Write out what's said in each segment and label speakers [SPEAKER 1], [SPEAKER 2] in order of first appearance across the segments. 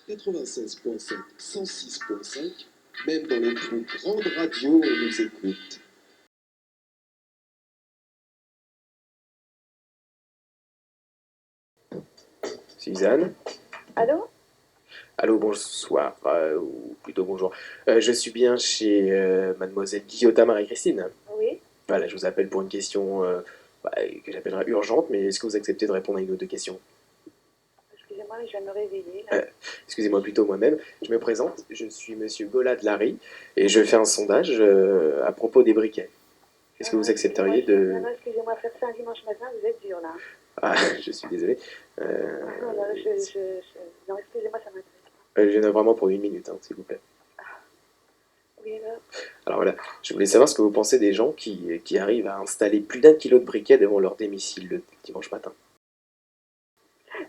[SPEAKER 1] 96.5, 106.5, même dans les plus grandes radios, on nous écoute.
[SPEAKER 2] Suzanne?
[SPEAKER 3] Allô?
[SPEAKER 2] Allô, bonsoir, ou plutôt bonjour. Je suis bien chez mademoiselle Guillotin Marie-Christine.
[SPEAKER 3] Oui.
[SPEAKER 2] Voilà, je vous appelle pour une question que j'appellerais urgente, mais est-ce que vous acceptez de répondre à une ou deux questions?
[SPEAKER 3] Excusez-moi, je viens de me réveiller. Là.
[SPEAKER 2] Excusez-moi plutôt moi-même. Je me présente, je suis monsieur Golad Larry, et je fais un sondage à propos des briquets. Est-ce que vous accepteriez de...
[SPEAKER 3] Non, excusez-moi, faire ça un dimanche matin, vous êtes dur, là.
[SPEAKER 2] Ah, je suis désolé.
[SPEAKER 3] Non, excusez-moi, ça m'intéresse pas.
[SPEAKER 2] Je viens vraiment pour une minute, hein, s'il vous plaît.
[SPEAKER 3] Oui, alors?
[SPEAKER 2] Alors voilà, je voulais savoir ce que vous pensez des gens qui arrivent à installer plus d'1 kilo de briquets devant leur domicile le dimanche matin.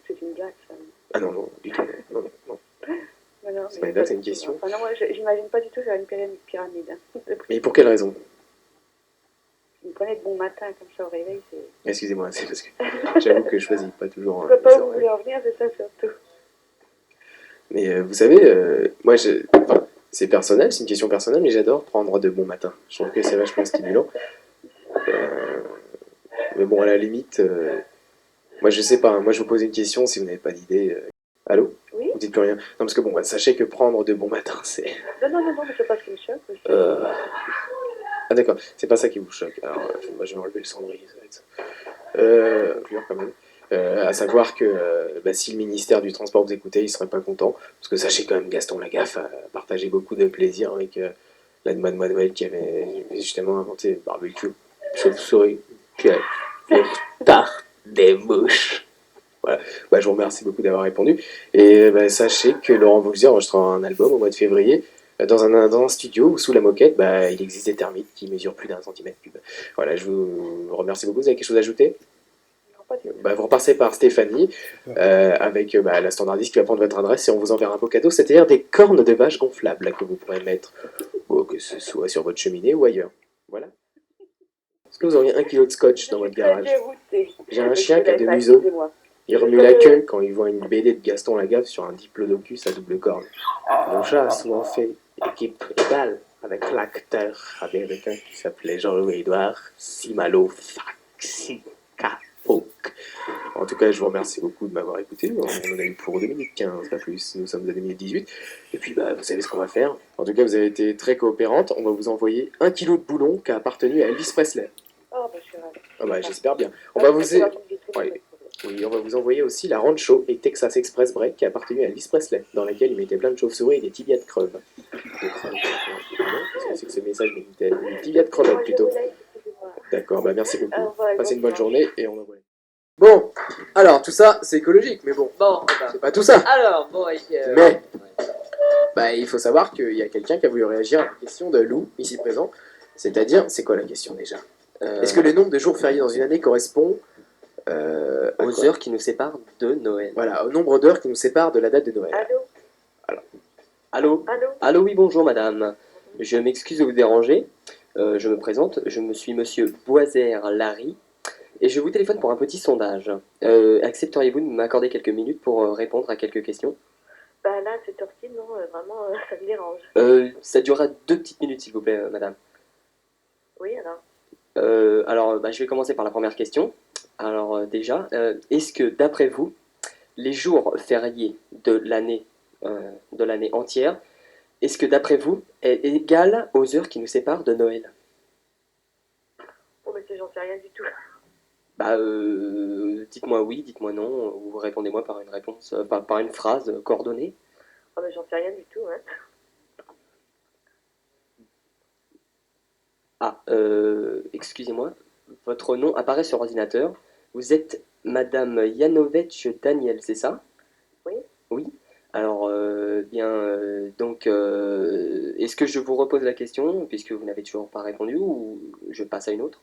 [SPEAKER 3] C'est une blague, ça.
[SPEAKER 2] Ah non, non, du tout. Non, non, non.
[SPEAKER 3] Non,
[SPEAKER 2] C'est pas une blague, c'est une question.
[SPEAKER 3] Enfin, non, moi, j'imagine pas du tout faire une pyramide. Hein.
[SPEAKER 2] Mais pour quelle raison?
[SPEAKER 3] Vous me prenez de bon matin, comme ça, au réveil, c'est...
[SPEAKER 2] Excusez-moi, c'est parce que j'avoue que je choisis pas toujours...
[SPEAKER 3] Je ne sais pas où vous voulez en venir, c'est ça, surtout.
[SPEAKER 2] Mais vous savez, moi, enfin, c'est personnel, c'est une question personnelle, mais j'adore prendre de bon matin. Je trouve que c'est vachement stimulant. Mais bon, à la limite, moi, je sais pas, hein, moi, je vous pose une question, si vous n'avez pas d'idée... Allô?
[SPEAKER 3] Oui?
[SPEAKER 2] Vous dites plus rien? Non, parce que bon, sachez que prendre de bon matin, c'est...
[SPEAKER 3] Non, mais c'est pas ce qui me choque.
[SPEAKER 2] Ah d'accord, c'est pas ça qui vous choque. Alors, moi, je vais enlever le cendrier, ça va être ça. Inclure quand même. À savoir que si le ministère du Transport vous écoutait, il serait pas content. Parce que sachez quand même, Gaston Lagaffe a partagé beaucoup de plaisir avec la mademoiselle qui avait justement inventé le barbecue. Chauve-souris, tarte des mouches. Voilà. Bah, je vous remercie beaucoup d'avoir répondu. Et sachez que Laurent Voulzy enregistrera un album au mois de février dans un studio où sous la moquette, il existe des termites qui mesurent plus d'1 centimètre cube. Voilà, je vous remercie beaucoup. Vous avez quelque chose à ajouter? Vous repassez par Stéphanie avec la standardiste qui va prendre votre adresse et on vous enverra un beau cadeau, c'est-à-dire des cornes de vache gonflables que vous pourrez mettre, que ce soit sur votre cheminée ou ailleurs. Voilà. Est-ce que vous auriez 1 kilo de scotch dans votre garage? J'ai un chien qui a de museaux. Il remue la queue quand il voit une BD de Gaston Lagaffe sur un diplodocus à double corne. Mon chat a souvent fait équipe égale avec l'acteur américain qui s'appelait Jean-Louis Édouard Simalo Faxikapouk. En tout cas, je vous remercie beaucoup de m'avoir écouté. On en a eu pour 2 minutes 15, pas plus. Nous sommes à 2 minutes 18. Et puis, vous savez ce qu'on va faire. En tout cas, vous avez été très coopérante. On va vous envoyer 1 kilo de boulons qui a appartenu à Elvis Presley.
[SPEAKER 3] Oh, je suis ravie.
[SPEAKER 2] Ah j'espère bien. On va vous... Oui, on va vous envoyer aussi la Rancho et Texas Express Break qui a appartenu à Elvis Presley, dans laquelle il mettait plein de chauves-souris et des tibias de creves. Qu'est-ce que c'est que ce message? Des tibias de crevettes plutôt. D'accord, merci beaucoup. Passez une bonne journée et on envoie. Bon, alors tout ça c'est écologique, mais bon, c'est pas tout ça.
[SPEAKER 4] Alors, bon,
[SPEAKER 2] Mais il faut savoir qu'il y a quelqu'un qui a voulu réagir à la question de Lou, ici présent. C'est-à-dire, c'est quoi la question déjà? Est-ce que le nombre de jours fériés dans une année correspond
[SPEAKER 4] aux heures qui nous séparent de Noël?
[SPEAKER 2] Voilà, au nombre d'heures qui nous séparent de la date de Noël.
[SPEAKER 4] Allô, oui, bonjour madame. Je m'excuse de vous déranger. Je me présente, je me suis monsieur Boisère Larry. Et je vous téléphone pour un petit sondage. Accepteriez-vous de m'accorder quelques minutes pour répondre à quelques questions?
[SPEAKER 3] Là, cette heure-ci, non, vraiment, ça me dérange.
[SPEAKER 4] Ça durera 2 petites minutes, s'il vous plaît, madame.
[SPEAKER 3] Oui, alors?
[SPEAKER 4] Je vais commencer par la première question. Alors, déjà, est-ce que, d'après vous, les jours fériés de l'année entière, est-ce que, d'après vous, est égal aux heures qui nous séparent de Noël?
[SPEAKER 3] Oh, mais j'en sais rien du tout.
[SPEAKER 4] Dites-moi oui, dites-moi non, ou répondez-moi par une réponse, par une phrase coordonnée.
[SPEAKER 3] Oh, mais j'en sais rien du tout, hein.
[SPEAKER 4] Excusez-moi, votre nom apparaît sur ordinateur. Vous êtes Madame Yanovech Daniel, c'est ça?
[SPEAKER 3] Oui.
[SPEAKER 4] Oui. Alors, est-ce que je vous repose la question, puisque vous n'avez toujours pas répondu, ou je passe à une autre?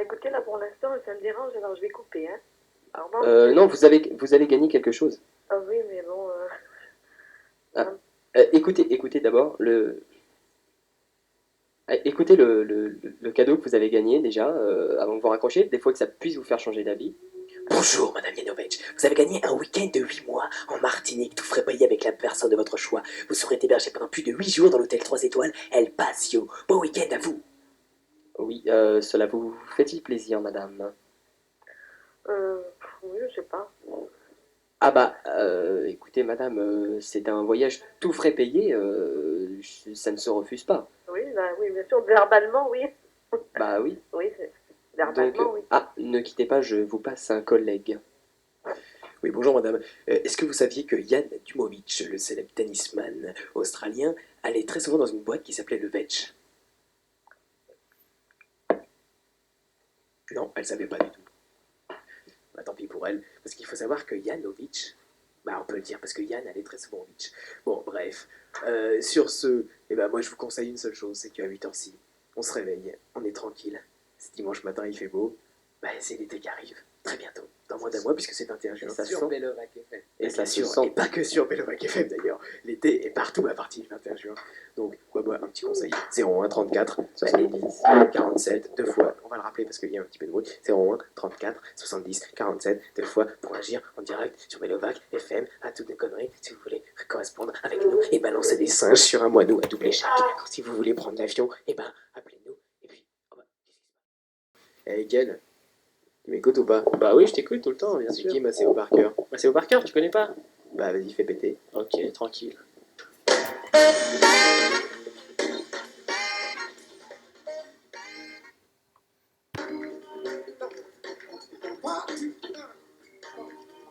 [SPEAKER 3] Écoutez, là, pour l'instant, ça me dérange, alors je vais couper, hein.
[SPEAKER 4] Non, vous avez gagné quelque chose.
[SPEAKER 3] Ah oui, mais bon...
[SPEAKER 4] Écoutez d'abord Écoutez le cadeau que vous avez gagné déjà, avant de vous raccrocher, des fois que ça puisse vous faire changer d'avis.
[SPEAKER 2] Bonjour Madame Yanovech, vous avez gagné un week-end de 8 mois en Martinique.
[SPEAKER 5] Martinique, tout frais payé avec la personne de votre choix. Vous serez hébergé pendant plus de 8 jours dans l'hôtel 3 étoiles El Pasio. Bon week-end à vous.
[SPEAKER 4] Oui, cela vous fait-il plaisir, madame?
[SPEAKER 3] Oui, je sais pas.
[SPEAKER 4] Ah bah, écoutez, madame, c'est un voyage tout frais payé, ça ne se refuse pas.
[SPEAKER 3] Oui, bah, oui, bien sûr, verbalement, oui.
[SPEAKER 4] Bah oui.
[SPEAKER 3] Oui,
[SPEAKER 4] Donc,
[SPEAKER 3] verbalement, oui.
[SPEAKER 4] ah, ne quittez pas, je vous passe un collègue.
[SPEAKER 2] Oui, bonjour madame. Est-ce que vous saviez que Jan Dumovic, le célèbre tennisman australien, allait très souvent dans une boîte qui s'appelait le Vetch? Non, elle savait pas du tout. Bah, tant pis pour elle, parce qu'il faut savoir que Janovic, bah on peut le dire parce que Yann allait très souvent au beach. Bon, bref. Sur ce, eh ben, moi je vous conseille une seule chose, c'est qu'à 8h ci, on se réveille, on est tranquille. C'est dimanche matin, il fait beau. Bah, c'est l'été qui arrive, très bientôt, dans moins d'un mois, puisque c'est 21 juin.
[SPEAKER 4] Et ça
[SPEAKER 2] Sur
[SPEAKER 4] sent.
[SPEAKER 2] Belovac FM.
[SPEAKER 4] Et ça
[SPEAKER 2] bien
[SPEAKER 4] se
[SPEAKER 2] sûr,
[SPEAKER 4] sent.
[SPEAKER 2] et pas que sur Belovac FM d'ailleurs. L'été est partout à partir du 21 juin. Donc, un petit conseil 01 34 70 47, deux fois. On va le rappeler parce qu'il y a un petit peu de bruit. 01 34 70 47, deux fois pour agir en direct sur Belovac FM à toutes les conneries. Si vous voulez correspondre avec nous et balancer des singes sur un moineau à double échec. Si vous voulez prendre l'avion, eh ben, appelez-nous. Et puis, oh bah, hey, Ken, tu m'écoutes ou pas?
[SPEAKER 6] Bah oui, je t'écoute tout le temps, bien
[SPEAKER 2] C'est
[SPEAKER 6] sûr.
[SPEAKER 2] qui Maceo Parker?
[SPEAKER 6] Maceo Parker, tu connais pas?
[SPEAKER 2] Bah, vas-y, fais péter.
[SPEAKER 6] Ok, tranquille.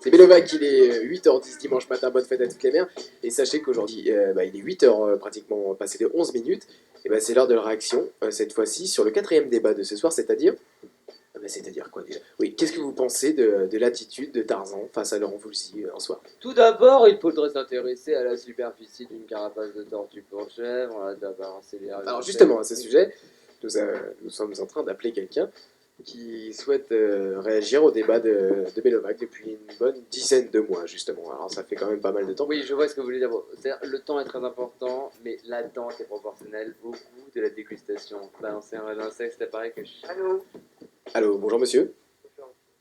[SPEAKER 2] C'est Belovac, il est 8h10 dimanche matin, bonne fête à toutes les mères. Et sachez qu'aujourd'hui, il est 8h pratiquement passé de 11 minutes. Et bah, c'est l'heure de la réaction, cette fois-ci, sur le quatrième débat de ce soir, c'est-à-dire... c'est-à-dire quoi déjà? Oui, qu'est-ce que vous pensez de l'attitude de Tarzan face à Laurent Voulzy en soi?
[SPEAKER 7] Tout d'abord, il faudrait s'intéresser à la superficie d'une carapace de tortue pour chèvre, d'avoir accéléré.
[SPEAKER 2] Alors justement, à ce sujet, nous sommes en train d'appeler quelqu'un qui souhaite réagir au débat de Belovac depuis une bonne dizaine de mois, justement. Alors ça fait quand même pas mal de temps.
[SPEAKER 7] Oui, je vois ce que vous voulez dire. Bon, c'est-à-dire, le temps est très important, mais l'attente est proportionnelle au goût de la dégustation. Balancer un raisin sec, c'est pareil que...
[SPEAKER 3] Allô?
[SPEAKER 2] Allô, bonjour monsieur.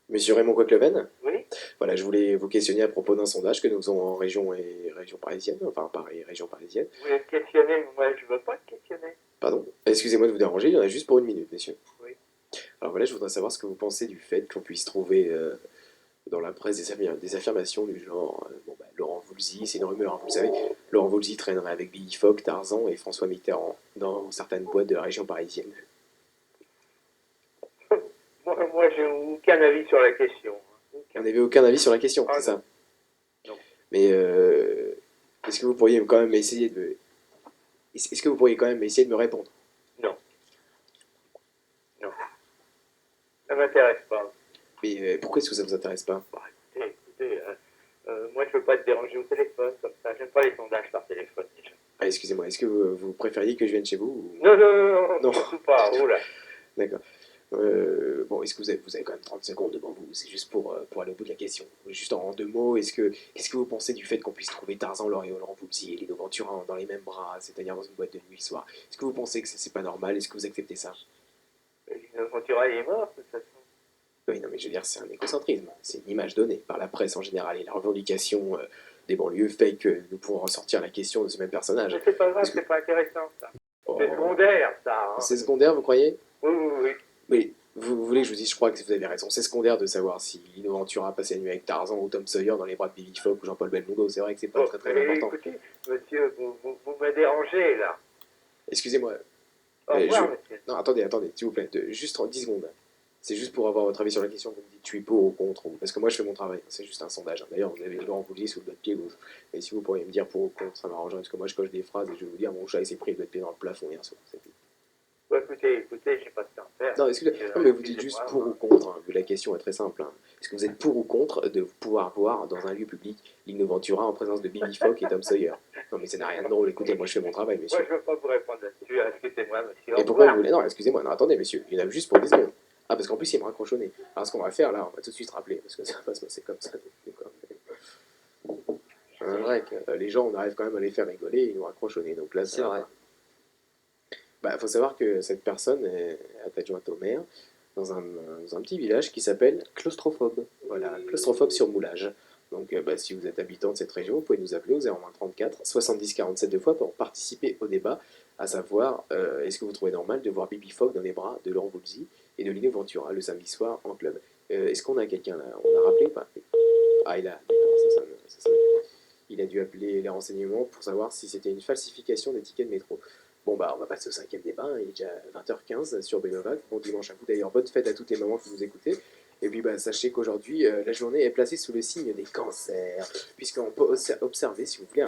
[SPEAKER 2] Monsieur Raymond Coqueleven.
[SPEAKER 3] Oui?
[SPEAKER 2] Voilà, je voulais vous questionner à propos d'un sondage que nous faisons en région parisienne, enfin Paris, région parisienne.
[SPEAKER 3] Vous êtes questionné, moi je veux pas te questionner.
[SPEAKER 2] Pardon, excusez-moi de vous déranger, il y en a juste pour une minute, messieurs.
[SPEAKER 3] Oui.
[SPEAKER 2] Alors voilà, je voudrais savoir ce que vous pensez du fait qu'on puisse trouver dans la presse des affirmations du genre Laurent Voulzy, c'est une rumeur, hein, vous le savez, Laurent Voulzy traînerait avec Billy Fogg, Tarzan et François Mitterrand dans certaines boîtes de la région parisienne.
[SPEAKER 3] Moi j'ai aucun avis sur la question.
[SPEAKER 2] Vous n'avez aucun avis sur la question,
[SPEAKER 3] Ah,
[SPEAKER 2] c'est ça?
[SPEAKER 3] Non.
[SPEAKER 2] Mais est-ce que vous pourriez quand même essayer de... Est-ce que vous pourriez quand même essayer de me répondre?
[SPEAKER 3] Non. Non. Ça m'intéresse pas.
[SPEAKER 2] Mais pourquoi est-ce que ça ne vous intéresse pas?
[SPEAKER 3] Écoutez, moi je veux pas te déranger au téléphone comme ça. J'aime pas les sondages par téléphone déjà.
[SPEAKER 2] Ah, excusez-moi, est-ce que vous préfériez que je vienne chez vous ou...
[SPEAKER 3] Non,
[SPEAKER 2] Non.
[SPEAKER 3] surtout pas. Oh là.
[SPEAKER 2] D'accord. Bon, est-ce que vous avez quand même 30 secondes devant vous? C'est juste pour aller au bout de la question. Juste en deux mots, qu'est-ce que vous pensez du fait qu'on puisse trouver Tarzan, Laurent Voulzy et Lino Ventura dans les mêmes bras, c'est-à-dire dans une boîte de nuit le soir? Est-ce que vous pensez que c'est pas normal? Est-ce que vous acceptez ça?
[SPEAKER 3] Lino Ventura il est mort de toute façon.
[SPEAKER 2] Oui, non, mais je veux dire, c'est un écocentrisme. C'est une image donnée par la presse en général et la revendication des banlieues fait que nous pourrons ressortir la question de ce même personnage.
[SPEAKER 3] Mais c'est pas grave,
[SPEAKER 2] Est-ce que-
[SPEAKER 3] c'est pas intéressant ça.
[SPEAKER 2] Oh.
[SPEAKER 3] C'est secondaire ça. Hein.
[SPEAKER 2] C'est secondaire, vous croyez?
[SPEAKER 3] Oui.
[SPEAKER 2] Oui, vous voulez que je vous dise, je crois que vous avez raison. C'est secondaire de savoir si Lino Ventura a passé la nuit avec Tarzan ou Tom Sawyer dans les bras de Billy Fogg ou Jean-Paul Belmondo. C'est vrai que c'est pas
[SPEAKER 3] Bon,
[SPEAKER 2] très
[SPEAKER 3] mais
[SPEAKER 2] important.
[SPEAKER 3] écoutez, monsieur, vous me dérangez là.
[SPEAKER 2] Excusez-moi.
[SPEAKER 3] Au revoir, monsieur.
[SPEAKER 2] Non, attendez, s'il vous plaît. Juste 10 secondes. C'est juste pour avoir votre avis sur la question. Vous me dites, je suis pour ou contre. Parce que moi, je fais mon travail. C'est juste un sondage. D'ailleurs, vous avez Laurent Voulzy sous le doigt de pied gauche. Et si vous pourriez me dire pour ou contre, ça m'arrangerait. Parce que moi, je coche des phrases et je vais vous dire, mon chat, il s'est pris le doigt de pied dans le plafond hier soir. C'est tout.
[SPEAKER 3] Bon, écoutez, j'ai pas de temps à faire.
[SPEAKER 2] Non, non, mais vous dites juste pour ou contre. Hein. La question est très simple. Hein. Est-ce que vous êtes pour ou contre de pouvoir voir dans un lieu public Lino Ventura en présence de Billy Fogg et Tom Sawyer? Non, mais ça n'a rien de drôle. Écoutez, moi, je fais mon travail, monsieur.
[SPEAKER 3] Moi, je veux pas vous répondre là-dessus. Excusez-moi, monsieur.
[SPEAKER 2] Et pourquoi vous voulez... Non, excusez-moi, non, attendez, messieurs, il y en a juste pour 10 secondes. Ah, parce qu'en plus, il me raccrochonné. Alors, ce qu'on va faire, là, on va tout de suite rappeler, parce que ça va se passer comme ça.
[SPEAKER 7] C'est vrai que...
[SPEAKER 2] Les gens, on arrive quand même à les faire rigoler, ils nous raccrochonner. Donc là,
[SPEAKER 7] C'est vrai.
[SPEAKER 2] Bah, faut savoir que cette personne est adjointe au maire dans un petit village qui s'appelle
[SPEAKER 4] Claustrophobe.
[SPEAKER 2] voilà, Claustrophobe sur Moulage. Donc si vous êtes habitant de cette région, vous pouvez nous appeler au 0134 70 47 deux fois pour participer au débat, à savoir est-ce que vous trouvez normal de voir Bibi Fogg dans les bras de Laurent Voulzy et de Lino Ventura le samedi soir en club. Est-ce qu'on a quelqu'un là? On a rappelé ou pas? Ah, ça sonne. Il a dû appeler les renseignements pour savoir si c'était une falsification des tickets de métro. Bon on va passer au cinquième débat, hein. Il est déjà 20h15 sur Benovac. Bon dimanche à vous, d'ailleurs bonne fête à toutes les mamans qui nous écoutez. Et puis sachez qu'aujourd'hui, la journée est placée sous le signe des cancers, puisqu'on peut observer, si vous voulez,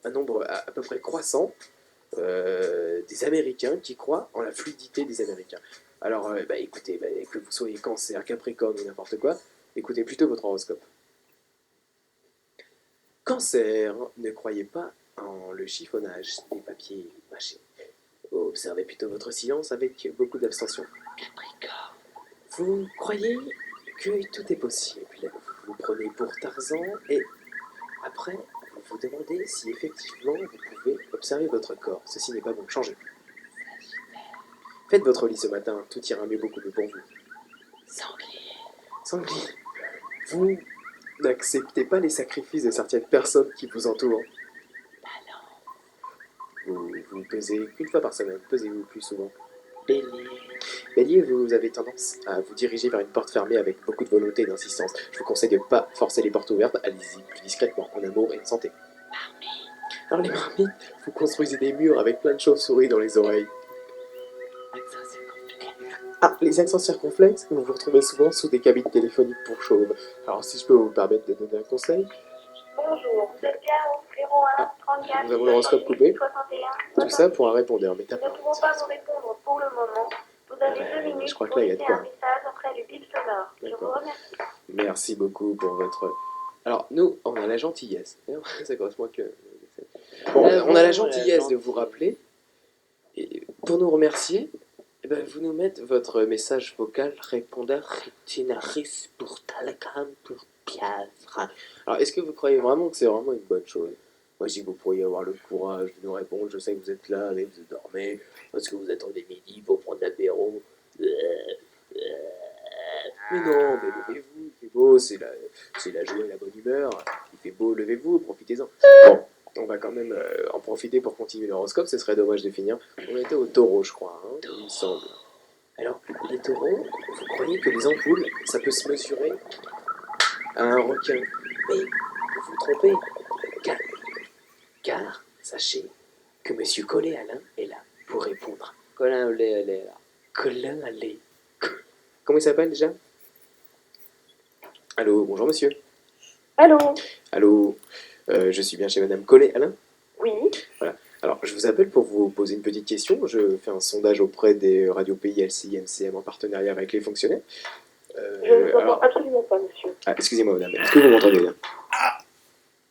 [SPEAKER 2] un nombre à peu près croissant des Américains qui croient en la fluidité des Américains. Alors écoutez, que vous soyez cancer, capricorne ou n'importe quoi, écoutez plutôt votre horoscope. Cancer, ne croyez pas en le chiffonnage des papiers mâchés. Observez plutôt votre silence avec beaucoup d'abstention. Capricorne, vous croyez que tout est possible. Vous prenez pour Tarzan et après, vous vous demandez si effectivement vous pouvez observer votre corps. Ceci n'est pas bon, changez. Faites votre lit ce matin, tout ira beaucoup mieux pour vous. Sanglier, vous n'acceptez pas les sacrifices de certaines personnes qui vous entourent. Vous pesez qu'une fois par semaine, pesez-vous plus souvent. Bélier, vous avez tendance à vous diriger vers une porte fermée avec beaucoup de volonté et d'insistance. Je vous conseille de ne pas forcer les portes ouvertes, allez-y plus discrètement, en amour et en santé. Alors les marmites, vous construisez des murs avec plein de chauves-souris dans les oreilles. Ah, les accents circonflexes, vous vous retrouvez souvent sous des cabines téléphoniques pour chauves. Alors si je peux vous permettre de donner un conseil.
[SPEAKER 8] Bonjour, vous êtes bien au 01 34
[SPEAKER 2] Nous avons l'horoscope coupé.
[SPEAKER 8] 61.
[SPEAKER 2] Tout ça pour un répondeur, mais
[SPEAKER 8] Nous
[SPEAKER 2] t'as
[SPEAKER 8] ne
[SPEAKER 2] pas.
[SPEAKER 8] pouvons pas vous répondre pour le moment. Vous avez 2 minutes
[SPEAKER 2] je crois que
[SPEAKER 8] pour
[SPEAKER 2] là, il y a de
[SPEAKER 8] laisser
[SPEAKER 2] quoi.
[SPEAKER 8] un message après le bip sonore. Je vous
[SPEAKER 2] D'accord.
[SPEAKER 8] remercie.
[SPEAKER 2] Merci beaucoup pour votre... Alors, nous, on a la gentillesse. D'ailleurs, ça correspond que... Bon, on a la gentillesse de vous rappeler. Et pour nous remercier, vous nous mettez votre message vocal répondeur Tinaris pour Talakam pour Piavra. Alors, est-ce que vous croyez vraiment que c'est vraiment une bonne chose? Moi, je dis que vous pourriez avoir le courage de nous répondre. Je sais que vous êtes là, mais vous dormez, parce que vous attendez midi pour prendre l'apéro. Mais non, mais levez-vous, il fait beau, c'est la joie et la bonne humeur. Il fait beau, levez-vous, profitez-en. Bon, on va quand même en profiter pour continuer l'horoscope, ce serait dommage de finir. On était au taureau, je crois, hein, il me semble. Alors, les taureaux, vous croyez que les ampoules, ça peut se mesurer à un requin? Mais vous vous trompez, car sachez que Monsieur Collet-Alain est là pour répondre.
[SPEAKER 7] Colin Olé, elle est là.
[SPEAKER 2] Colin Allais. Comment il s'appelle déjà? Allô, bonjour monsieur.
[SPEAKER 8] Allô?
[SPEAKER 2] Allô, je suis bien chez Madame Collet-Alain.
[SPEAKER 8] Oui?
[SPEAKER 2] Alors, je vous appelle pour vous poser une petite question. Je fais un sondage auprès des radios pays LCI, MCM en partenariat avec les fonctionnaires.
[SPEAKER 8] Je ne vous entends absolument pas, monsieur.
[SPEAKER 2] Ah, excusez-moi madame, est-ce que vous m'entendez là?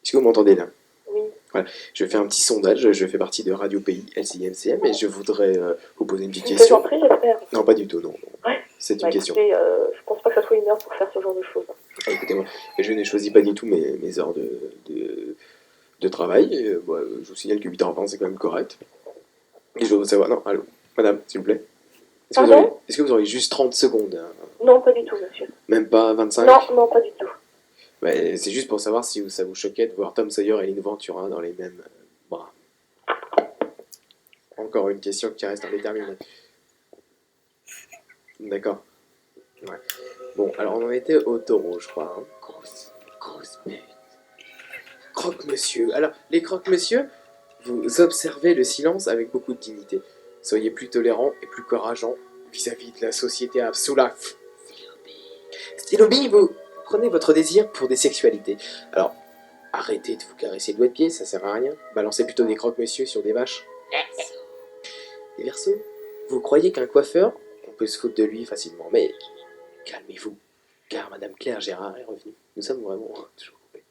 [SPEAKER 2] Est-ce que vous m'entendez là?
[SPEAKER 8] Oui.
[SPEAKER 2] Voilà, je fais un petit sondage, je fais partie de Radio Pays LCI, MCM et je voudrais vous poser une petite
[SPEAKER 8] Une
[SPEAKER 2] question.
[SPEAKER 8] plaisanterie, j'espère.
[SPEAKER 2] Non, pas du tout, non.
[SPEAKER 8] Ouais.
[SPEAKER 2] C'est une
[SPEAKER 8] Bah,
[SPEAKER 2] question.
[SPEAKER 8] écoutez, je pense pas que ça soit une heure pour faire ce genre de choses.
[SPEAKER 2] Ah, écoutez-moi, je n'ai choisi pas du tout mes heures de travail. Et, je vous signale que 8h20 c'est quand même correct. Et je veux savoir, non, allô, madame, s'il vous plaît.
[SPEAKER 8] Pardon?
[SPEAKER 2] Est-ce que vous auriez juste 30 secondes hein?
[SPEAKER 8] Non, pas du tout, monsieur.
[SPEAKER 2] Même pas 25?
[SPEAKER 8] Non, pas du tout.
[SPEAKER 2] C'est juste pour savoir si ça vous choquait de voir Tom Sawyer et Lino Ventura dans les mêmes bras. Encore une question qui reste indéterminée. D'accord. Ouais. Bon, alors on en était au taureau, je crois. Hein. Grosse pute. Croque-monsieur. Alors, les croque-monsieur, vous observez le silence avec beaucoup de dignité. Soyez plus tolérants et plus courageants vis-à-vis de la société absolue. Stylobi, vous prenez votre désir pour des sexualités. Alors, arrêtez de vous caresser le doigt de pied, ça sert à rien. Balancez plutôt des croque-monsieur sur des vaches. Les Verseaux, vous croyez qu'un coiffeur, on peut se foutre de lui facilement, mais calmez-vous, car Madame Claire Gérard est revenue. Nous sommes vraiment toujours coupés.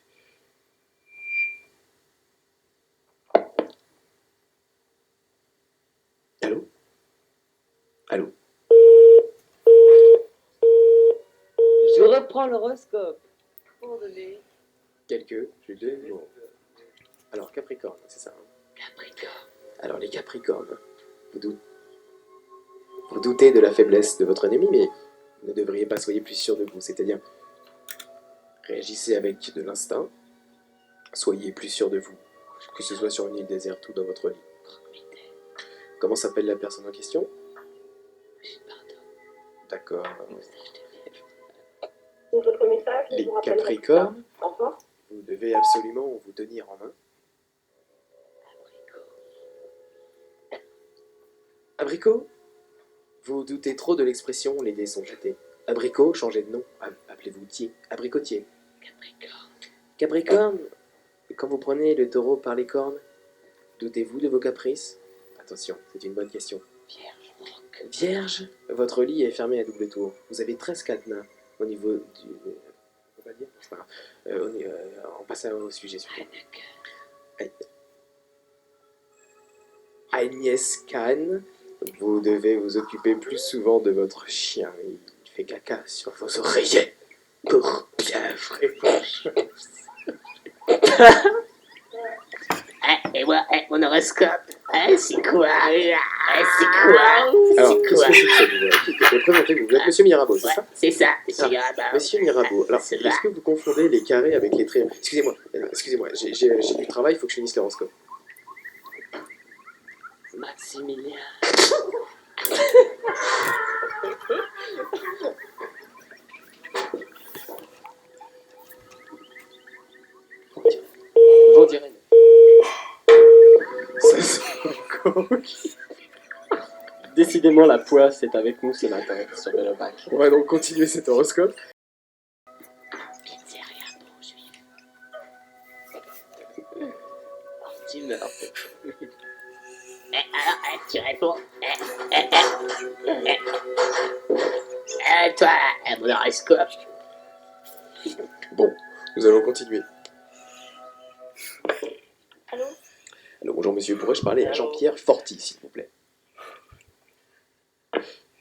[SPEAKER 2] Allô? Allô?
[SPEAKER 7] Je reprends l'horoscope. Pour donner.
[SPEAKER 2] J'ai deux mots. Alors, Capricorne, c'est ça. Hein? Capricorne. Alors, les Capricornes, vous doutez de la faiblesse de votre ennemi, mais vous ne devriez pas soyez plus sûr de vous. C'est-à-dire, Réagissez avec de l'instinct. Soyez plus sûr de vous, que ce soit sur une île déserte ou dans votre lit. Comment s'appelle la personne en question? D'accord.
[SPEAKER 8] Donc, votre message, je
[SPEAKER 2] Les
[SPEAKER 8] vous rappelle.
[SPEAKER 2] Capricornes,
[SPEAKER 8] Au revoir.
[SPEAKER 2] vous devez absolument vous tenir en main. Abricot, vous doutez trop de l'expression les dés sont jetés. Abricot, changez de nom. Appelez-vous Thier. Abricotier. Capricorne, quand vous prenez le taureau par les cornes, doutez-vous de vos caprices? Attention, c'est une bonne question. Vierge, votre lit est fermé à double tour. Vous avez 13 cadenas au niveau du... on va dire, c'est pas grave. On passe au sujet suivant. Agnès Kahn, vous devez vous occuper plus souvent de votre chien. Il fait caca sur vos oreillers pour bien vrai.
[SPEAKER 5] Et moi, mon horoscope, c'est quoi? C'est quoi?
[SPEAKER 2] Alors, qu'est-ce que c'est que cette voix? Présentez-vous, vous êtes Monsieur Mirabeau, c'est ça?
[SPEAKER 5] C'est ça,
[SPEAKER 2] Ah, Monsieur Mirabeau, alors,
[SPEAKER 5] C'est
[SPEAKER 2] est-ce que vous confondez les carrés avec les traits? Excusez-moi, j'ai du travail, il faut que je finisse l'horoscope.
[SPEAKER 5] Maximilien.
[SPEAKER 4] Vendirène.
[SPEAKER 2] Ça, c'est encore...
[SPEAKER 6] Décidément, la poisse est avec nous ce matin sur Bellovac.
[SPEAKER 2] On va donc continuer cet horoscope.
[SPEAKER 5] Pizzeria pour juifs.
[SPEAKER 4] Tu meurs.
[SPEAKER 5] Alors, tu réponds. Toi, mon horoscope.
[SPEAKER 2] Bon, nous allons continuer.
[SPEAKER 8] Allô?
[SPEAKER 2] Alors, bonjour monsieur, pourrais-je parler à Jean-Pierre Forti, s'il vous plaît?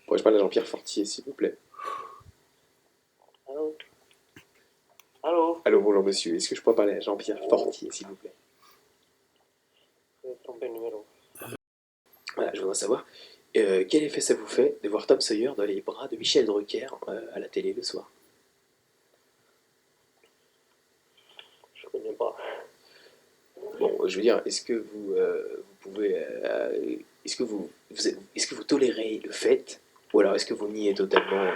[SPEAKER 2] Pourrais-je parler à Jean-Pierre Fortier, s'il vous plaît?
[SPEAKER 3] Allô? Allô?
[SPEAKER 2] Allô, bonjour monsieur, est-ce que je pourrais parler à Jean-Pierre Fortier, s'il vous plaît?
[SPEAKER 3] Trompé le numéro.
[SPEAKER 2] Voilà, je voudrais savoir, quel effet ça vous fait de voir Tom Sawyer dans les bras de Michel Drucker à la télé le soir?
[SPEAKER 3] Je connais pas.
[SPEAKER 2] Bon, je veux dire, est-ce que vous pouvez... est-ce que est-ce que vous tolérez le fait, ou alors est-ce que vous niez totalement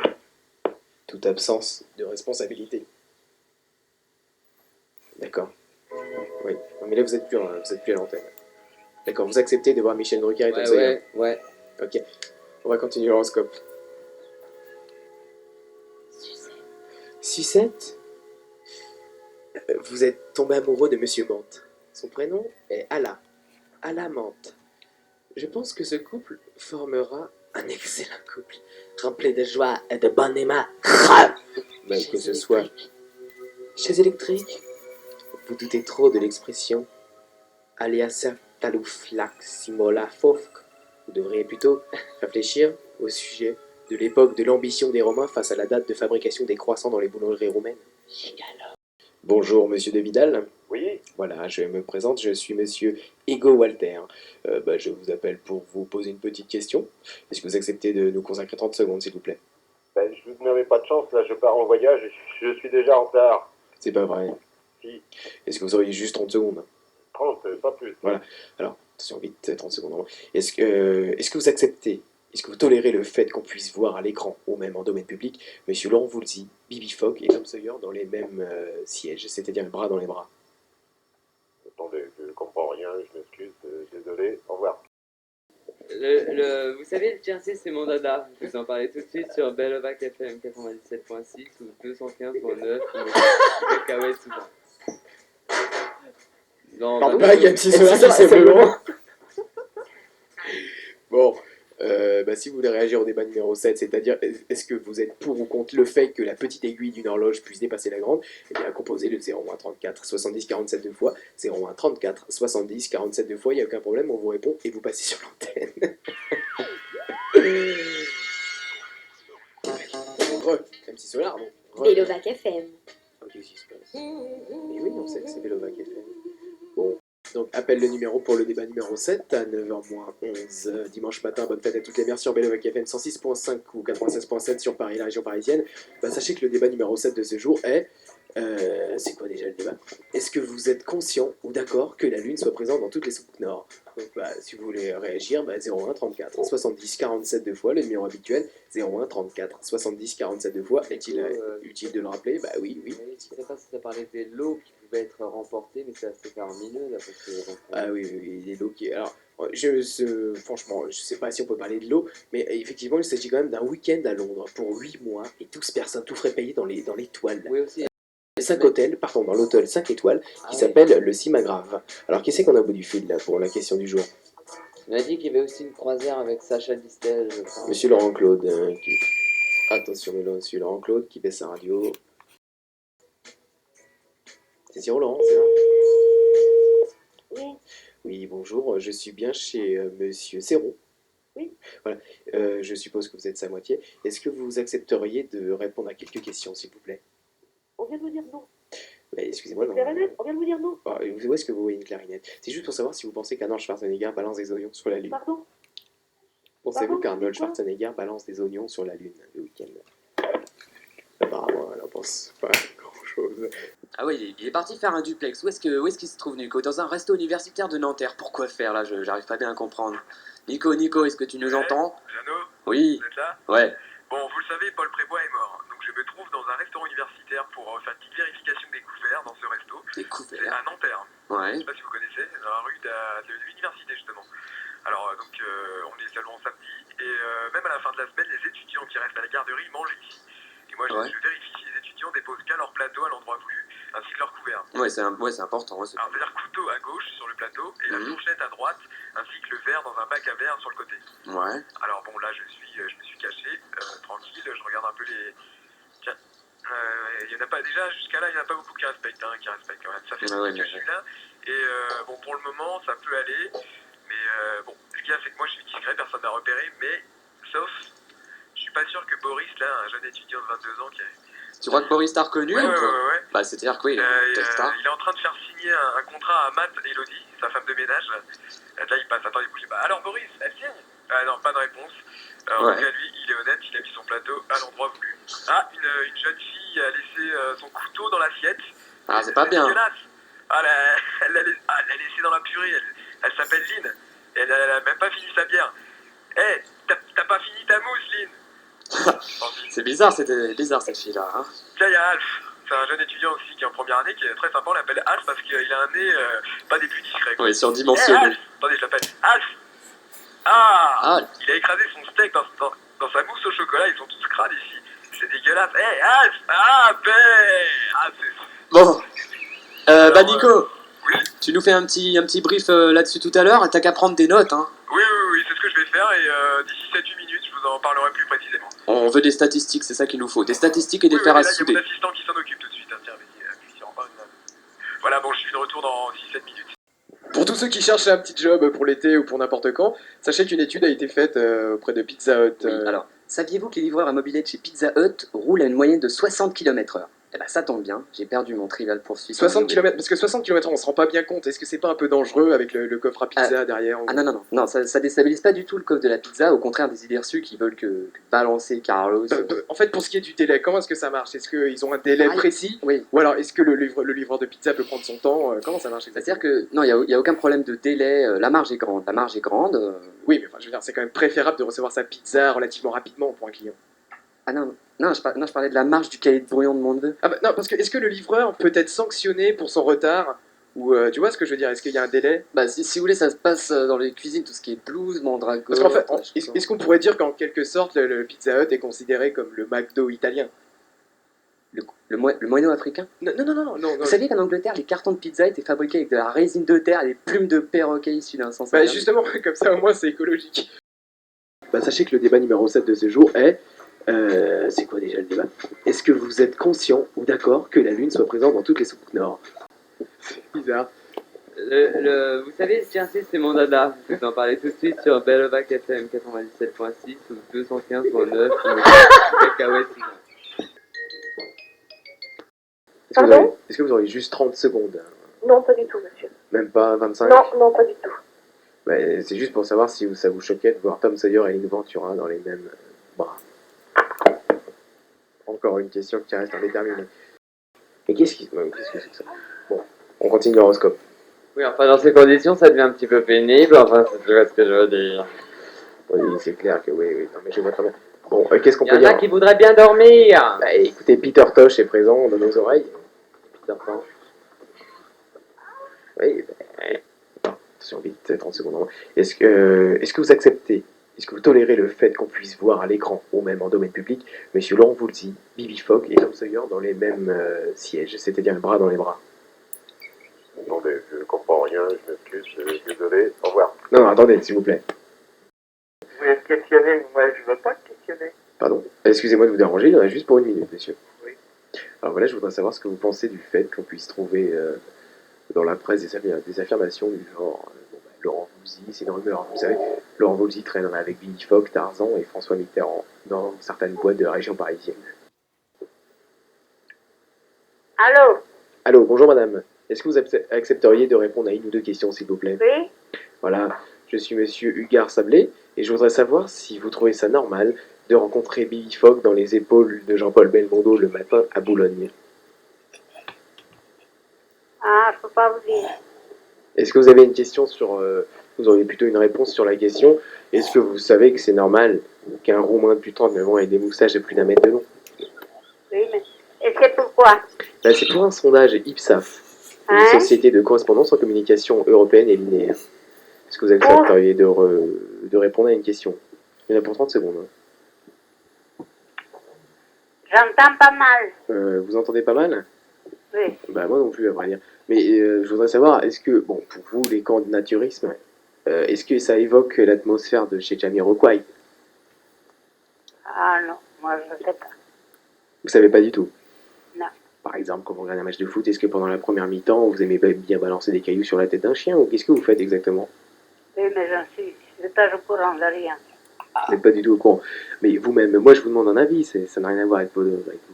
[SPEAKER 2] toute absence de responsabilité? D'accord. Oui, non, mais là vous êtes plus à l'antenne. D'accord, vous acceptez de voir Michel Drucker et Tom Sawyer?
[SPEAKER 4] Ouais.
[SPEAKER 2] Ok, on va continuer l'horoscope. Sucette? Vous êtes tombé amoureux de Monsieur Mante. Son prénom est Ala. Ala Mante. Je pense que ce couple formera un excellent couple, rempli de joie et de bonne humeur. Même que ce soit chaise électrique. Vous doutez trop de l'expression alias talouflac simola fofk. Vous devriez plutôt réfléchir au sujet de l'époque de l'ambition des Romains face à la date de fabrication des croissants dans les boulangeries roumaines. Bonjour, monsieur de Vidal.
[SPEAKER 3] Oui?
[SPEAKER 2] Voilà, je me présente, je suis monsieur Ego Walter. Je vous appelle pour vous poser une petite question. Est-ce que vous acceptez de nous consacrer 30 secondes, s'il vous plaît?
[SPEAKER 3] Ben, je vous n'avais pas de chance, là, je pars en voyage et je suis déjà en retard.
[SPEAKER 2] C'est pas vrai.
[SPEAKER 3] Si.
[SPEAKER 2] Est-ce que vous auriez juste 30 secondes?
[SPEAKER 3] 30, pas plus.
[SPEAKER 2] Alors, attention, vite, 30 secondes. Est-ce que vous acceptez, est-ce que vous tolérez le fait qu'on puisse voir à l'écran, ou même en domaine public, monsieur Laurent Voulzy, Bibi Fogg et Tom Sawyer dans les mêmes sièges, c'est-à-dire le bras dans les bras?
[SPEAKER 3] Attendez, je comprends rien, je m'excuse, désolé, au revoir.
[SPEAKER 7] Vous savez, le tiercé, c'est mon dada. Je vous en parlais tout de suite sur Bellovac FM 97.6 ou 215.9 ou cacahuètes souvent. Non,
[SPEAKER 2] Pardon,
[SPEAKER 7] bah,
[SPEAKER 2] il y a un petit soir,
[SPEAKER 4] ça,
[SPEAKER 2] c'est
[SPEAKER 4] c'est
[SPEAKER 2] bon. Bon, si vous voulez réagir au débat numéro 7, c'est-à-dire est-ce que vous êtes pour ou contre le fait que la petite aiguille d'une horloge puisse dépasser la grande, eh bien composez le 01 34 70 47 deux fois, 01 34 70 47 deux fois, il n'y a aucun problème, on vous répond et vous passez sur l'antenne. MC Solar, non?
[SPEAKER 9] Bellovac FM.
[SPEAKER 2] Qu'est-ce qui se passe? Et oui, on sait que c'est Bellovac FM. Bon, donc appelle le numéro pour le débat numéro 7 à 9h-11 dimanche matin. Bonne fête à toutes les mères sur Bellovac FM 106.5 ou 96.7 sur Paris, la région parisienne. Sachez que le débat numéro 7 de ce jour est C'est quoi déjà le débat? Est-ce que vous êtes conscient ou d'accord que la Lune soit présente dans toutes les soucoupes nord? Donc, si vous voulez réagir, 01 34 70 47 deux fois, le numéro habituel, 01 34 70 47 deux fois. Est-il utile de le rappeler? Bah oui, oui.
[SPEAKER 7] Je ne sais pas si ça parlait des lots qui pouvaient être remportés, mais c'est assez faramineux d'après ce que j'ai compris.
[SPEAKER 2] Ah oui, oui, oui, les lots qui... Alors, franchement, je sais pas si on peut parler de l'eau, mais effectivement, il s'agit quand même d'un week-end à Londres pour 8 mois et 12 personnes, tout frais payé dans l'étoile.
[SPEAKER 7] Oui, aussi.
[SPEAKER 2] 5 hôtels, pardon, dans l'hôtel 5 étoiles
[SPEAKER 7] Ah
[SPEAKER 2] qui
[SPEAKER 7] oui.
[SPEAKER 2] s'appelle le Simagrave. Alors, qui c'est qu'on a au bout du fil là pour la question du jour?
[SPEAKER 7] Il m'a dit qu'il y avait aussi une croisière avec Sacha Distel, je crois.
[SPEAKER 2] Monsieur Laurent Claude, attention, monsieur Laurent Claude qui baisse sa radio. C'est Siro Laurent, c'est ça?
[SPEAKER 8] Oui,
[SPEAKER 2] Oui, bonjour, je suis bien chez monsieur Serron.
[SPEAKER 8] Oui.
[SPEAKER 2] Voilà, je suppose que vous êtes sa moitié. Est-ce que vous accepteriez de répondre à quelques questions, s'il vous plaît?
[SPEAKER 8] on vient de vous dire non.
[SPEAKER 2] Excusez-moi, non.
[SPEAKER 8] Clarinette, on vient de vous dire non.
[SPEAKER 2] Où est-ce que vous voyez une clarinette? C'est juste pour savoir si vous pensez qu'Arnold Schwarzenegger balance des oignons sur la Lune.
[SPEAKER 8] Pardon?
[SPEAKER 2] Pensez-vous
[SPEAKER 8] Pardon,
[SPEAKER 2] qu'Arnold
[SPEAKER 8] c'est quoi
[SPEAKER 2] Schwarzenegger balance des oignons sur la Lune le week-end? Apparemment, elle en pense pas grand-chose.
[SPEAKER 9] Ah oui, il est parti faire un duplex. Où est-ce qu'il se trouve, Nico? Dans un resto universitaire de Nanterre. Pourquoi faire, là? J'arrive pas bien à comprendre. Nico, est-ce que tu nous entends?
[SPEAKER 10] Jeannot,
[SPEAKER 9] Oui.
[SPEAKER 10] vous êtes là?
[SPEAKER 9] Ouais.
[SPEAKER 10] Bon, vous le savez, Paul Prébois est mort. Donc je me trouve dans un restaurant universitaire pour faire une petite vérification des couverts dans ce resto.
[SPEAKER 9] Des
[SPEAKER 10] C'est
[SPEAKER 9] couverts.
[SPEAKER 10] à Nanterre. Je
[SPEAKER 9] Ouais.
[SPEAKER 10] sais pas si vous connaissez, dans la rue de l'université justement. Alors on est seulement samedi et même à la fin de la semaine, les étudiants qui restent à la garderie mangent ici. Et moi
[SPEAKER 9] Ouais.
[SPEAKER 10] je vérifie si les étudiants déposent bien leur plateau à l'endroit voulu, ainsi que leur couvert.
[SPEAKER 9] Ouais, c'est important. Ouais,
[SPEAKER 10] Alors c'est-à-dire couteau à gauche sur le plateau et la fourchette à droite, ainsi que le verre dans un bac à verre sur le côté.
[SPEAKER 9] Ouais.
[SPEAKER 10] Alors bon, là je me suis caché, tranquille, je regarde un peu les... Tiens, il y en a pas, déjà jusqu'à là, il n'y en a pas beaucoup qui respectent quand même. Ça fait
[SPEAKER 9] Ouais,
[SPEAKER 10] longtemps que je suis là, et bon, pour le moment, ça peut aller, mais bon, ce qu'il y a, c'est que moi je suis discret, personne n'a repéré, mais sauf, je suis pas sûr que Boris, là, un jeune étudiant de 22 ans qui est...
[SPEAKER 9] Tu crois que Boris t'a reconnu
[SPEAKER 10] Ouais,
[SPEAKER 9] ou quoi?
[SPEAKER 10] ouais.
[SPEAKER 9] Bah, c'est-à-dire que oui, quel star.
[SPEAKER 10] Il est en train de faire signer un contrat à Matt Elodie, sa femme de ménage. Là, il passe, attendez, bougez pas. Alors, Boris, elle signe? Ah non, pas de réponse. En
[SPEAKER 9] Ouais.
[SPEAKER 10] tout cas, lui, il est honnête, il a mis son plateau à l'endroit voulu. Ah, une jeune fille a laissé son couteau dans l'assiette.
[SPEAKER 9] Ah, c'est pas bien.
[SPEAKER 10] Dégueulasse. Ah, elle l'a laissé dans la purée. Elle s'appelle Lynn. Et elle a même pas fini sa bière. Eh, t'as pas fini ta mousse, Lynn?
[SPEAKER 9] C'est bizarre, c'était bizarre cette fille-là. Hein.
[SPEAKER 10] Tiens, il y a Alf. C'est un jeune étudiant aussi qui est en première année, qui est très sympa. On l'appelle Alf parce qu'il a un nez pas des plus discrets.
[SPEAKER 9] Oui, surdimensionné.
[SPEAKER 10] Alf. Attendez, je l'appelle Alf. Ah,
[SPEAKER 9] Ah.
[SPEAKER 10] Il a écrasé son steak dans sa mousse au chocolat. Ils sont tous crades ici. C'est dégueulasse. Eh, Alf. Ah, ben. Ah, c'est...
[SPEAKER 9] Bon.
[SPEAKER 10] Alors,
[SPEAKER 9] Nico,
[SPEAKER 10] oui,
[SPEAKER 9] tu nous fais un petit brief là-dessus tout à l'heure. T'as qu'à prendre des notes. Hein.
[SPEAKER 10] oui, c'est ce que je vais faire. Et d'ici 7-8 minutes, je vous en parlerai plus précisément.
[SPEAKER 9] On veut des statistiques, c'est ça qu'il nous faut. Des statistiques et des
[SPEAKER 10] Oui,
[SPEAKER 9] fers
[SPEAKER 10] mais
[SPEAKER 9] à
[SPEAKER 10] là, il y a
[SPEAKER 9] souder.
[SPEAKER 10] mon assistant qui s'en occupe tout de suite. Hein. Tiens, vas-y, s'y rend pas. Voilà, bon, je suis de retour dans 6-7 minutes.
[SPEAKER 2] Pour tous ceux qui cherchent un petit job pour l'été ou pour n'importe quand, sachez qu'une étude a été faite auprès de Pizza Hut.
[SPEAKER 4] Oui, alors, saviez-vous que les livreurs à mobilette chez Pizza Hut roulent à une moyenne de 60 km/h? Eh ben ça tombe bien, j'ai perdu mon trivial poursuite.
[SPEAKER 2] 60 km, parce que 60 km on se rend pas bien compte. Est-ce que c'est pas un peu dangereux avec le coffre à pizza derrière?
[SPEAKER 4] Ah non, ça déstabilise pas du tout le coffre de la pizza, au contraire des idées reçues qui veulent que balancer Carlos.
[SPEAKER 2] En fait, pour ce qui est du délai, comment est-ce que ça marche? Est-ce qu'ils ont un délai précis?
[SPEAKER 4] Oui.
[SPEAKER 2] Ou alors est-ce que le livreur de pizza peut prendre son temps? Comment ça marche exactement?
[SPEAKER 4] C'est-à-dire que, non, il n'y a aucun problème de délai, la marge est grande.
[SPEAKER 2] Oui, mais enfin, je veux dire, c'est quand même préférable de recevoir sa pizza relativement rapidement pour un client.
[SPEAKER 4] Ah non, je parlais de la marge du cahier de brouillon de mon neveu.
[SPEAKER 2] Ah bah non, parce que est-ce que le livreur peut être sanctionné pour son retard? Ou tu vois ce que je veux dire? Est-ce qu'il y a un délai?
[SPEAKER 4] Bah si vous voulez, ça se passe dans les cuisines, tout ce qui est blues, mandragore...
[SPEAKER 2] Parce qu'en fait, est-ce qu'on pourrait dire qu'en quelque sorte, le Pizza Hut est considéré comme le McDo italien?
[SPEAKER 4] Le moineau africain?
[SPEAKER 2] Non.
[SPEAKER 4] Vous saviez qu'en Angleterre, les cartons de pizza étaient fabriqués avec de la résine de terre et des plumes de perroquet issues d'un sens
[SPEAKER 2] Bah
[SPEAKER 4] interne.
[SPEAKER 2] justement, comme ça au moins c'est écologique. Bah sachez que le débat numéro 7 de ce jour est... c'est quoi déjà le débat? Est-ce que vous êtes conscient ou d'accord que la Lune soit présente dans toutes les soucoupes nord? Bizarre.
[SPEAKER 7] Vous savez, le Jersey, c'est mon dada. Je vais t'en parler tout de suite sur Bellevac FM 97.6 ou 215.9 ou Cacahuète.
[SPEAKER 2] Est-ce que vous auriez juste 30 secondes?
[SPEAKER 8] Non, pas du tout, monsieur.
[SPEAKER 2] Même pas 25?
[SPEAKER 8] Non, pas du tout.
[SPEAKER 2] Bah, c'est juste pour savoir si ça vous choquait de voir Tom Sawyer et Lynn Ventura dans les mêmes bras. Encore une question qui reste indéterminée. Mais qu'est-ce que c'est que ça? Bon, on continue l'horoscope.
[SPEAKER 7] Oui, enfin, dans ces conditions, ça devient un petit peu pénible. Enfin, tu vois ce que je veux dire.
[SPEAKER 2] Oui, c'est clair que oui, non mais je vois très bien. Bon, qu'est-ce qu'on
[SPEAKER 7] Il y
[SPEAKER 2] peut
[SPEAKER 7] en a
[SPEAKER 2] dire?
[SPEAKER 7] qui voudraient bien dormir.
[SPEAKER 2] Bah, écoutez, Peter Tosh est présent dans nos oreilles. Peter Tosh. Oui, attention, vite, 30 secondes. Est-ce que vous acceptez, est-ce que vous tolérez le fait qu'on puisse voir à l'écran, ou même en domaine public, Monsieur Laurent Voulzy, Bibi Fogg et Tom Sawyer dans les mêmes sièges, c'est-à-dire le bras dans les bras?
[SPEAKER 11] Attendez, je comprends rien, je m'excuse, désolé, au revoir.
[SPEAKER 2] Non, non, attendez, s'il vous plaît.
[SPEAKER 3] Vous voulez te questionner? Moi, je veux pas te questionner.
[SPEAKER 2] Pardon. Excusez-moi de vous déranger, il y en a juste pour une minute, monsieur.
[SPEAKER 3] Oui.
[SPEAKER 2] Alors voilà, je voudrais savoir ce que vous pensez du fait qu'on puisse trouver dans la presse des affirmations du genre Laurent Voulzy, c'est une rumeur, vous savez, Laurent Voulzy traîne avec Billy Fogg, Tarzan et François Mitterrand dans certaines boîtes de la région parisienne.
[SPEAKER 8] Allô?
[SPEAKER 2] Allô, bonjour madame. Est-ce que vous accepteriez de répondre à une ou deux questions, s'il vous plaît?
[SPEAKER 8] Oui?
[SPEAKER 2] Voilà, je suis monsieur Hugard Sablé et je voudrais savoir si vous trouvez ça normal de rencontrer Billy Fogg dans les épaules de Jean-Paul Belmondo le matin à Boulogne.
[SPEAKER 8] Ah, je peux pas vous dire.
[SPEAKER 2] Est-ce que vous avez une question sur... vous auriez plutôt une réponse sur la question. Est-ce que vous savez que c'est normal qu'un Roumain de plus de 39 ans ait des moustaches de plus d'1 mètre de long?
[SPEAKER 8] Oui, mais est-ce que pourquoi?
[SPEAKER 2] Ben, c'est pour un sondage IPSAF, une
[SPEAKER 8] Hein?
[SPEAKER 2] société de correspondance en communication européenne et linéaire. Est-ce que vous accepteriez de répondre à une question? Il y en a pour 30 secondes. Hein.
[SPEAKER 8] J'entends pas mal.
[SPEAKER 2] Vous entendez pas mal?
[SPEAKER 8] Oui.
[SPEAKER 2] Bah moi non plus, à vrai dire. Mais je voudrais savoir, est-ce que, bon, pour vous, les camps de naturisme, est-ce que ça évoque l'atmosphère de chez Jamiroquai?
[SPEAKER 8] Ah non, moi je sais pas.
[SPEAKER 2] Vous savez pas du tout?
[SPEAKER 8] Non.
[SPEAKER 2] Par exemple, quand vous regardez un match de foot, est-ce que pendant la première mi-temps, vous aimez bien balancer des cailloux sur la tête d'un chien, ou qu'est-ce que vous faites exactement?
[SPEAKER 8] Oui, mais je suis pas au courant de rien.
[SPEAKER 2] Vous n'êtes pas du tout au courant. Mais vous-même, moi je vous demande un avis, ça n'a rien à voir avec vos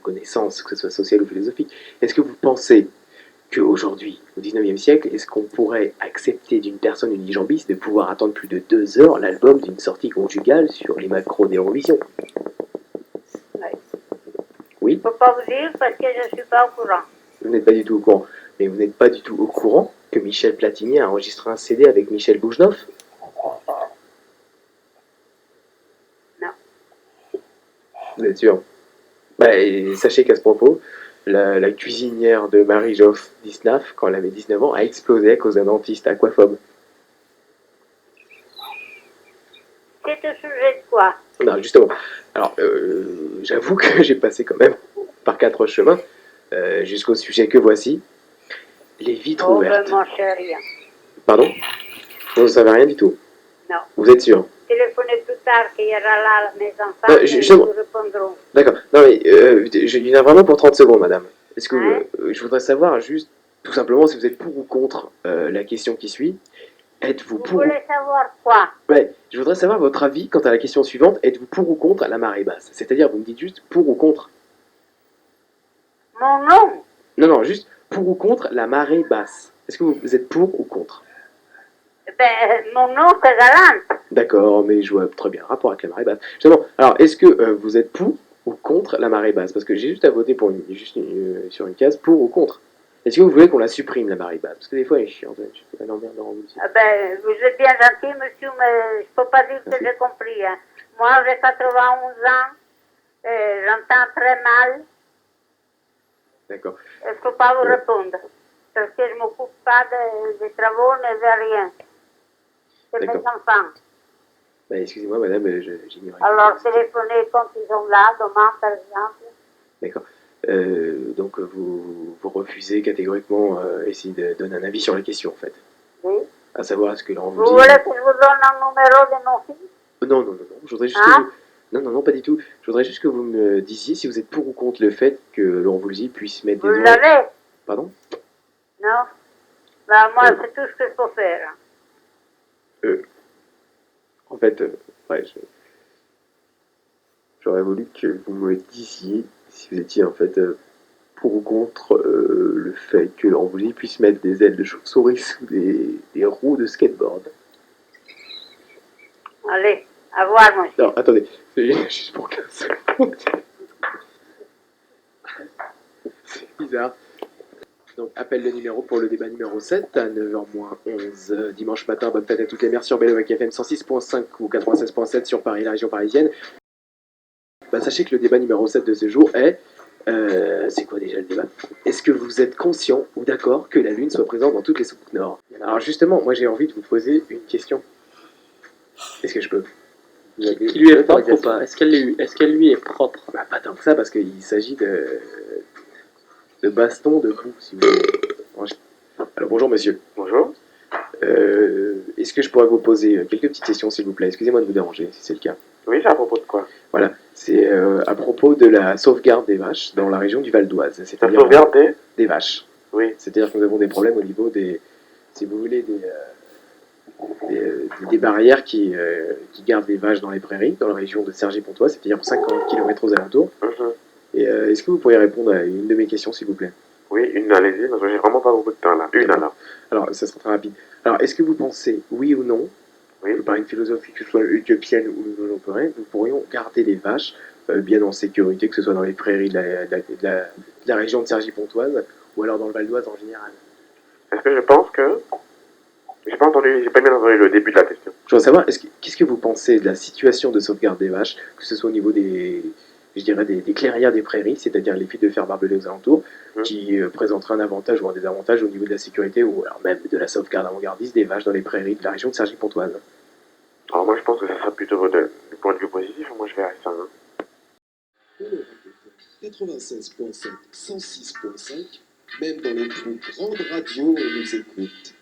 [SPEAKER 2] connaissances, que ce soit sociales ou philosophiques. Est-ce que vous pensez qu'aujourd'hui, au 19e siècle, est-ce qu'on pourrait accepter d'une personne unijambiste de pouvoir attendre plus de 2 heures l'album d'une sortie conjugale sur les macros d'Eurovision? Oui.
[SPEAKER 8] Je peux pas vous dire parce que je suis pas au courant.
[SPEAKER 2] Vous n'êtes pas du tout au courant. Mais vous n'êtes pas du tout au courant que Michel Platini a enregistré un CD avec Michel Boujnoff?
[SPEAKER 8] Non.
[SPEAKER 2] Vous êtes sûr? Bah, et sachez qu'à ce propos, la cuisinière de Marie-Geoffre Disnaf, quand elle avait 19 ans, a explosé à cause d'un dentiste aquaphobe.
[SPEAKER 8] C'est au sujet de quoi?
[SPEAKER 2] Non, justement. Alors, j'avoue que j'ai passé quand même par 4 chemins jusqu'au sujet que voici. Les vitres
[SPEAKER 8] Oh,
[SPEAKER 2] ouvertes.
[SPEAKER 8] ben, mon cher, rien.
[SPEAKER 2] Pardon? Vous ne savez rien du tout?
[SPEAKER 8] Non.
[SPEAKER 2] Vous êtes sûr?
[SPEAKER 8] Téléphonez plus tard qu'il y aura là mes enfants et ils
[SPEAKER 2] justement.
[SPEAKER 8] vous répondront.
[SPEAKER 2] D'accord. Non, mais il y en a vraiment pour 30 secondes, madame. Est-ce que je voudrais savoir juste, tout simplement, si vous êtes pour ou contre la question qui suit. Êtes-vous
[SPEAKER 8] Vous
[SPEAKER 2] pour
[SPEAKER 8] voulez savoir quoi?
[SPEAKER 2] Ouais, je voudrais savoir votre avis quant à la question suivante. Êtes-vous pour ou contre la marée basse? C'est-à-dire, vous me dites juste pour ou contre.
[SPEAKER 8] Mon nom?
[SPEAKER 2] Non, non, juste pour ou contre la marée basse. Est-ce que vous êtes pour ou contre?
[SPEAKER 8] Ben, mon nom c'est Galante.
[SPEAKER 2] D'accord, mais je vois très bien le rapport avec la marée basse. Justement, alors, est-ce que vous êtes pour ou contre la marée basse? Parce que j'ai juste à voter pour sur une case pour ou contre. Est-ce que vous voulez qu'on la supprime, la marée basse? Parce que des fois, elle est chiante. Je vais l'emmerder dans aussi.
[SPEAKER 8] Ah ben, vous êtes bien gentil, monsieur, mais je peux pas dire que j'ai compris. Hein. Moi, j'ai 91 ans, j'entends très mal,
[SPEAKER 2] D'accord.
[SPEAKER 8] et je peux pas vous répondre. Parce que je m'occupe pas des travaux, ni de rien. C'est mes
[SPEAKER 2] D'accord.
[SPEAKER 8] enfants.
[SPEAKER 2] Bah, excusez-moi, madame, j'ignorais.
[SPEAKER 8] Alors, téléphonez quand ils sont là, demain, par exemple.
[SPEAKER 2] D'accord. Donc vous refusez catégoriquement essayer de donner un avis sur la question en fait.
[SPEAKER 8] Oui.
[SPEAKER 2] À savoir est-ce que l'on
[SPEAKER 8] Vous voulez que je vous donne un numéro de mon fils?
[SPEAKER 2] Non, non, non, non. Je voudrais juste
[SPEAKER 8] Hein?
[SPEAKER 2] que vous... Non, non, non, pas du tout. Je voudrais juste que vous me disiez si vous êtes pour ou contre le fait que Laurent Voulzy puisse mettre
[SPEAKER 8] Vous
[SPEAKER 2] des
[SPEAKER 8] l'avez?
[SPEAKER 2] Pardon?
[SPEAKER 8] Non? Ben, moi, c'est tout ce que je peux faire.
[SPEAKER 2] En fait, ouais, j'aurais voulu que vous me disiez si vous étiez en fait pour ou contre le fait que Laurent Voulzy puisse mettre des ailes de chauve-souris sous des roues de skateboard.
[SPEAKER 8] Allez, à voir, monsieur.
[SPEAKER 2] Non, attendez, c'est juste pour 15 secondes. C'est bizarre. Donc, appel de numéro pour le débat numéro 7 à 9h-11 dimanche matin. Bonne fête à toutes les mères sur Bellovac FM 106.5 ou 96.7 sur Paris, la région parisienne. Bah, sachez que le débat numéro 7 de ce jour est... c'est quoi déjà le débat? Est-ce que vous êtes conscient ou d'accord que la Lune soit présente dans toutes les soucoupes nord? Alors justement, moi j'ai envie de vous poser une question. Est-ce que je peux?
[SPEAKER 6] Qui lui est propre ou pas? Est-ce qu'elle lui est propre?
[SPEAKER 2] Bah, pas tant que ça, parce qu'il s'agit de baston de boue, si vous voulez. Alors bonjour monsieur.
[SPEAKER 11] Bonjour.
[SPEAKER 2] Est-ce que je pourrais vous poser quelques petites questions s'il vous plaît? Excusez-moi de vous déranger si c'est le cas.
[SPEAKER 11] Oui, c'est à propos de quoi?
[SPEAKER 2] Voilà, c'est à propos de la sauvegarde des vaches dans la région du Val d'Oise.
[SPEAKER 11] La sauvegarde
[SPEAKER 2] des vaches.
[SPEAKER 11] Oui.
[SPEAKER 2] C'est-à-dire que nous avons des problèmes au niveau des, si vous voulez, des barrières qui gardent les vaches dans les prairies, dans la région de Cergy-Pontoise, c'est-à-dire 50 km aux alentours. Et est-ce que vous pourriez répondre à une de mes questions, s'il vous plaît?
[SPEAKER 11] Oui, allez-y, parce que j'ai vraiment pas beaucoup de temps là. Une alors.
[SPEAKER 2] Alors, ça sera très rapide. Alors, est-ce que vous pensez, oui ou non, que par une philosophie que ce soit utopienne ou non européenne, nous pourrions garder les vaches bien en sécurité, que ce soit dans les prairies de la région de Cergy-Pontoise ou alors dans le Val d'Oise en général?
[SPEAKER 11] Est-ce que je pense que... J'ai pas bien entendu le début de la question.
[SPEAKER 2] Je voudrais savoir, qu'est-ce que vous pensez de la situation de sauvegarde des vaches, que ce soit au niveau des clairières des prairies, c'est-à-dire les fils de fer barbelés aux alentours, qui présenteraient un avantage ou un désavantage au niveau de la sécurité ou alors même de la sauvegarde avant-gardiste des vaches dans les prairies de la région de Cergy-Pontoise?
[SPEAKER 11] Alors moi je pense que ça sera plutôt du point de vue positif, moi je verrais ça. Hein.
[SPEAKER 1] 96.7, 106.5, même dans les plus grandes radios, on nous écoute.